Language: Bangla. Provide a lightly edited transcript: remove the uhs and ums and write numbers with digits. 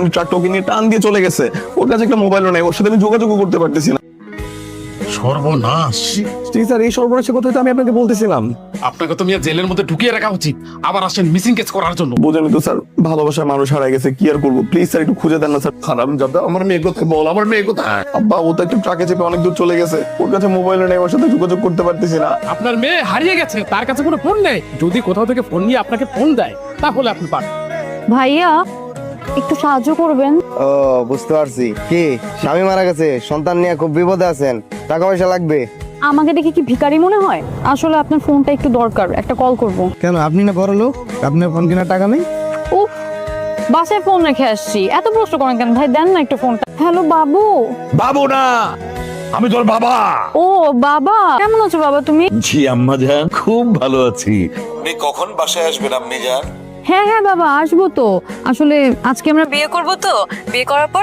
উনি ট্রাকটা ওকে নিয়ে টান দিয়ে চলে গেছে। ওর কাছে একটা মোবাইলও নেই, ওর সাথে আমি যোগাযোগও করতে পারতেছি না। সর্বনাশ। জি স্যার, এই সর্বনাশের কথা তো আমি আপনাকে বলতেছিলাম। আপনাকে তো মিয়া জেলের মধ্যে ঢুকিয়ে রাখা উচিত, আবার আসেন মিসিং কেস করার জন্য। বোঝেন তো স্যার, ভালোবাসার মানুষ হারাই গেছে, কি আর করবো। প্লিজ স্যার একটু খুঁজে দেন না স্যার। হারাম জাদা, আমার মেয়ে কোথায় বল, আমার মেয়ে কোথায়? আব্বা, ও তো একটু ট্রাকে চেপে অনেক দূর চলে গেছে, ওর কাছে মোবাইলও নেই, ওর সাথে যোগাযোগ করতে পারতেছি না। আপনার মেয়ে হারিয়ে গেছে, তার কাছে কোনো ফোন নেই। যদি কোথাও থেকে ফোন নিয়ে আপনাকে ফোন দেয় তাহলে আপনি পারেন। ভাইয়া একটু সাহায্য করবেন। ও বুঝতে পারছি। কি স্বামী মারা গেছে, সন্তান নিয়ে খুব বিপদে আছেন, টাকা পয়সা লাগবে? আমাকে দেখে কি ভিখারি মনে হয়? আসলে আপনার ফোনটা একটু দরকার, একটা কল করব। কেন, আপনি না বড় লোক, আপনার ফোন কেনার টাকা নেই? ও বাসায় ফোন রেখে আসছি, এত প্রশ্ন করেন কেন ভাই? দেন না একটু ফোনটা। হ্যালো বাবু। বাবু না, আমি তোর বাবা। ও বাবা, কেমন আছো বাবা তুমি? জি আম্মা জান, খুব ভালো আছি। আপনি কখন বাসায় আসবেন আম্মি জান? হ্যাঁ হ্যাঁ বাবা, আসবো তো। আসলে আজকে আমরা বিয়ে করব, তো বিয়ে করার পর